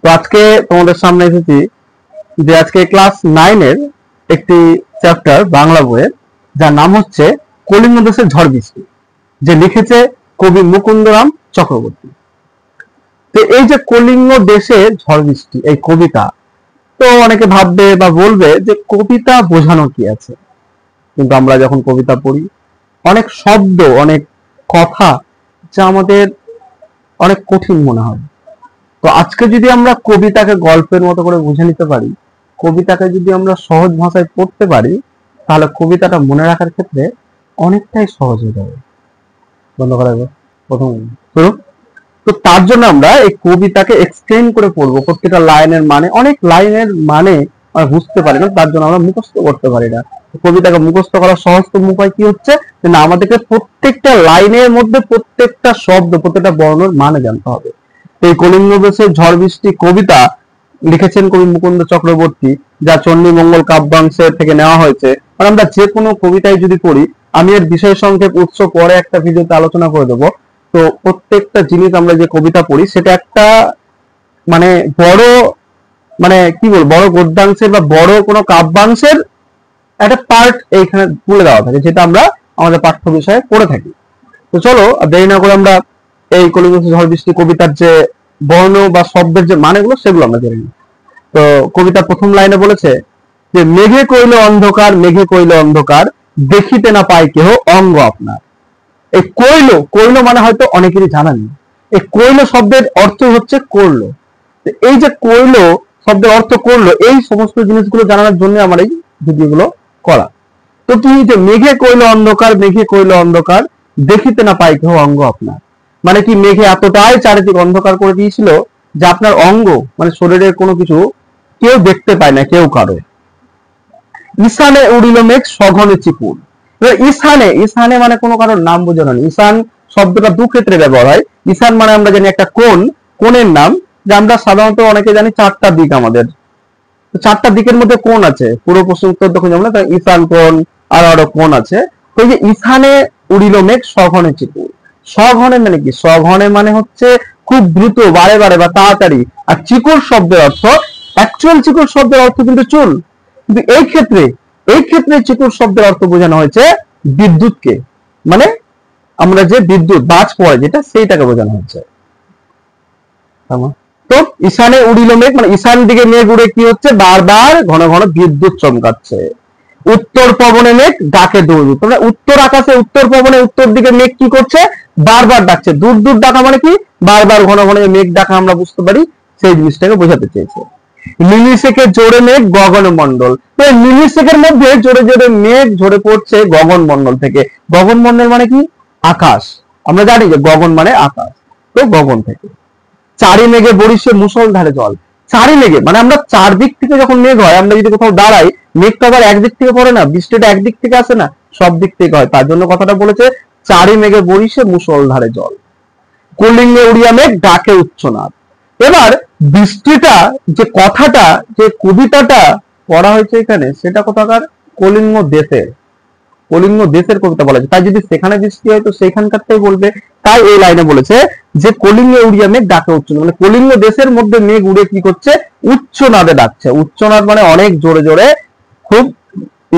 তো আজকে তোমাদের সামনে এসেছি যে আজকে ক্লাস 9 এর একটি চ্যাপ্টার বাংলা বইয়ের, যার নাম হচ্ছে কলিঙ্গ দেশের ঝড় বৃষ্টি, যে লিখেছে কবি মুকুন্দরাম চক্রবর্তী। তো এই যে কলিঙ্গ দেশে ঝড় বৃষ্টি এই কবিতা, তো অনেকে ভাববে বা বলবে যে কবিতা বোঝানো কি আছে, কিন্তু আমরা যখন কবিতা পড়ি অনেক শব্দ, অনেক কথা যা আমাদের অনেক কঠিন মনে হয়। তো আজকে যদি আমরা কবিতাকে গল্পের মতো করে বুঝে নিতে পারি, কবিতাকে যদি আমরা সহজ ভাষায় পড়তে পারি, তাহলে কবিতাটা মনে রাখার ক্ষেত্রে অনেকটাই সহজ হয়ে যাবে। বন্ধ করা যাবে প্রথম শুরু। তো তার জন্য আমরা এই কবিতাকে এক্সটেন্ড করে পড়বো, প্রত্যেকটা লাইনের মানে, অনেক লাইনের মানে আমরা বুঝতে পারি না, তার জন্য আমরা মুখস্থ করতে পারি না। কবিতাকে মুখস্থ করার সহজতম উপায় কি হচ্ছে, না আমাদেরকে প্রত্যেকটা লাইনের মধ্যে প্রত্যেকটা শব্দ, প্রত্যেকটা বর্ণের মানে জানতে হবে। এই কলিঙ্গ দেশের ঝড় বৃষ্টি কবিতা লিখেছেন কবি মুকুন্দ চক্রবর্তী, যা চণ্ডীমঙ্গল কাব্যাংশের থেকে নেওয়া হয়েছে। আর আমরা যে কোনো কবিতায় যদি পড়ি, আমি এর বিষয় সংক্ষেপ উৎস পরে একটা ভিডিওতে আলোচনা করে দেবো। তো প্রত্যেকটা জিনিস আমরা যে কবিতা পড়ি সেটা একটা মানে বড়, মানে কি বলবো, বড় গদ্যাংশের বা বড় কোনো কাব্যাংশের একটা পার্ট এইখানে তুলে দেওয়া থাকে, যেটা আমরা আমাদের পাঠ্য বিষয়ে পড়ে থাকি। তো চলো দেরি না করে আমরা এই কলিঙ্গ দেশের ঝড় বৃষ্টি কবিতার যে বর্ণ বা শব্দের যে মানেগুলো সেগুলো আমরা জেনে নিই। তো কবিতার প্রথম লাইনে বলেছে যে মেঘে কইল অন্ধকার, মেঘে কইল অন্ধকার, দেখিতে না পাই কেহ অঙ্গ আপনার। এই কইল, কইল মানে হয়তো অনেকেরই জানা নেই। এই কইল শব্দের অর্থ হচ্ছে করলো। এই যে কইল শব্দের অর্থ করলো, এই সমস্ত জিনিসগুলো জানানোর জন্য আমার এই ভিডিওগুলো করা। তো তুমি যে মেঘে কইল অন্ধকার, মেঘে কইল অন্ধকার, দেখিতে না পাই কেহ অঙ্গ আপনার, মানে কি মেঘে এতটাই চারিদিক অন্ধকার করে দিয়েছিল যে আপনার অঙ্গ মানে শরীরের কোনো কিছু কেউ দেখতে পায় না, কেউ কারো। ঈশানে উড়িল মেঘ সঘনে চিপুর। ঈশানে, ঈশানে মানে কোনো কারোর নাম বোঝানো নেই। ঈশান শব্দটা দু ক্ষেত্রে ব্যবহার হয়। ঈশান মানে আমরা জানি একটা কোণ, কোণের নাম, যে আমরা সাধারণত অনেকে জানি চারটা দিক আমাদের, চারটা দিকের মধ্যে কোণ আছে, পূর্ব পশ্চিম উত্তর দক্ষিণ, যেমন ঈশান কোণ আর আরো কোণ আছে। তো এই যে ঈশানে উড়িল মেঘ সঘনে চিপুর, সঘনে মানে কি, সঘনে মানে হচ্ছে খুব দ্রুত, বারে বারে বা তাড়াতাড়ি। আর চিকুর শব্দের অর্থ, অ্যাকচুয়াল চিকুর শব্দের অর্থ কিন্তু চুল, কিন্তু এই ক্ষেত্রে চিকুর শব্দের অর্থ বোঝানো হয়েছে বিদ্যুৎকে, মানে আমরা যে বিদ্যুৎ বাজ পড়ে যেটা, সেইটাকে বোঝানো হচ্ছে। তো ঈশানে উড়িল মেঘ মানে ঈশান দিকে মেঘ উড়ে কি হচ্ছে, বারবার ঘন ঘন বিদ্যুৎ চমকাচ্ছে। উত্তর পবনে মেঘ ডাকে দৌড়, তোমরা উত্তর আকাশে, উত্তর পবনে উত্তর দিকে মেঘ কি করছে, বারবার ডাকছে। দূর দূর ডাকা মানে কি, বারবার ঘন ঘন মেঘ ডাকা আমরা বুঝতে পারি, সেই জিনিসটাকে বোঝাতে চেয়েছে। মিলিসেকে জোরে মেঘ গগন মন্ডল, মানে মিলিসেকের মধ্যে জোরে জোরে মেঘ ঝরে পড়ছে গগন মন্ডল থেকে। গগন মন্ডল মানে কি, আকাশ, আমরা জানি যে গগন মানে আকাশ, তো গগন থেকে। চারি মেঘে বরিশে মুষলধারে জল, চারি মেঘে মানে আমরা চারদিক থেকে যখন মেঘ হয়, আমরা যদি কোথাও দাঁড়াই, মেঘ তো আবার একদিক থেকে পড়ে না, বৃষ্টিটা একদিক থেকে আসে না, সব দিক থেকে হয়। তার জন্য কথাটা বলেছে চারি মেঘে বরিশে মুষলধারে জল, কলিঙ্গে উড়িয়া মেঘ ডাকে উচ্চনাদ। এবার বৃষ্টিটা, যে কথাটা, যে কবিতাটা পড়া হয়েছে এখানে, সেটা কোথাকার, কলিঙ্গ দেশের, কলিঙ্গ দেশের কবিতা বলা যায়। তাই যদি সেখানে বৃষ্টি হয় তো সেখানকারটাই বলবে। তাই এই লাইনে বলেছে যে কলিঙ্গে উড়িয়া মেঘ ডাকে উচ্চনাদ, মানে কলিঙ্গ দেশের মধ্যে মেঘ উড়ে কি করছে, উচ্চনাদে ডাকছে। উচ্চনাদ মানে অনেক জোরে জোরে, খুব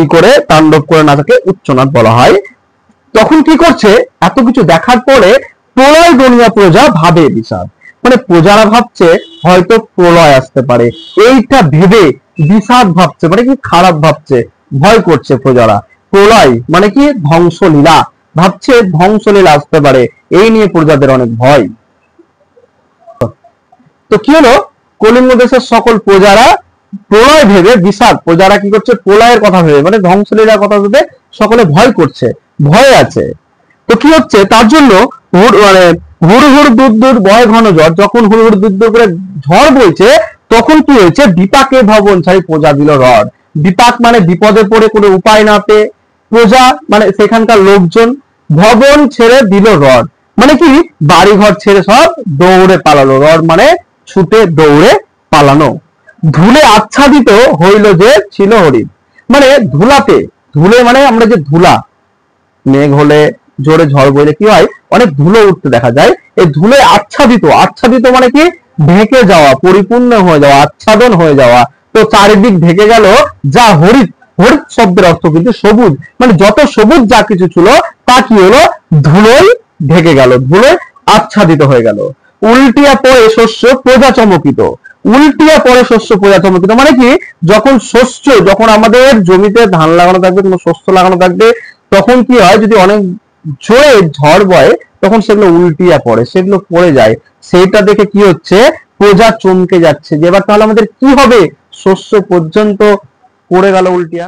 ই করে তাণ্ডব করে নাচকে উচ্চনাদ বলা হয়। তখন কি করছে, এত কিছু দেখার পরে প্রলয় গণিয়া প্রজা ভাবে বিষাদ, মানে প্রজারা ভাবছে হয়তো প্রলয় আসতে পারে, এইটা ভেবে বিষাদ ভাবছে, মানে কি খারাপ ভাবছে, ভয় করছে প্রজারা। প্রলয় মানে কি, ধ্বংসলীলা, ভাবছে ধ্বংসলীলা আসতে পারে, এই নিয়ে প্রজাদের অনেক ভয়। তো কি হলো, কলিঙ্গ দেশের সকল প্রজারা প্রলয় ভেবে বিষাদ, প্রজারা কি করছে, প্রলয়ের কথা ভেবে মানে ধ্বংসলীলার কথা ভেবে সকলে ভয় করছে, ভয়ে আছে। তো কি হচ্ছে, তার জন্য মানে হুড় হুড় দূর দূর বয় ঘন ঝড়, যখন হুড় হুড় দূর দূর করে ঝড় বইছে, তখন কি হয়েছে, বিপাকে ভবন ছাড়ি প্রজা দিল রড। বিপাক মানে বিপদে পড়ে কোনো উপায় না পেয়ে, প্রজা মানে সেখানকার লোকজন, ভবন ছেড়ে দিল রড, মানে কি বাড়ি ঘর ছেড়ে সব দৌড়ে পালালো। রড মানে ছুটে দৌড়ে পালানো। ধুলে আচ্ছাদিত হইল যে ছিল হরিণ, মানে ধুলাতে, ধুলে মানে আমরা যে ধুলা, মেঘ হলে জোরে ঝড় বইলে কি হয়, অনেক ধুলো উঠতে দেখা যায়। এই ধুলে আচ্ছাদিত, আচ্ছাদিত মানে কি, ঢেকে যাওয়া, পরিপূর্ণ হয়ে যাওয়া, আচ্ছাদন হয়ে যাওয়া। তো চারিদিক ঢেকে গেল, যা হরিত, হরিত শব্দের অর্থ কিন্তু সবুজ, মানে যত সবুজ যা কিছু ছিল তা কি হলো, ধুলোয় ঢেকে গেল, ধুলোয় আচ্ছাদিত হয়ে গেল। উল্টিয়া পড়ে শস্য প্রজা চমকিত। উল্টিয়া পড়ে শস্য প্রজা চমকিত মানে কি, যখন শস্য, যখন আমাদের জমিতে ধান লাগানো থাকবে, কোনো শস্য লাগানো থাকবে, তখন কি হয়, যদি অনেক জোরে ঝড় বয় তখন সেগুলো উল্টিয়া পড়ে, সেগুলো পড়ে যায়। সেইটা দেখে কি হচ্ছে, প্রজা চমকে যাচ্ছে যে এবার তাহলে আমাদের কি হবে, শস্য পর্যন্ত পড়ে গেল উল্টিয়া।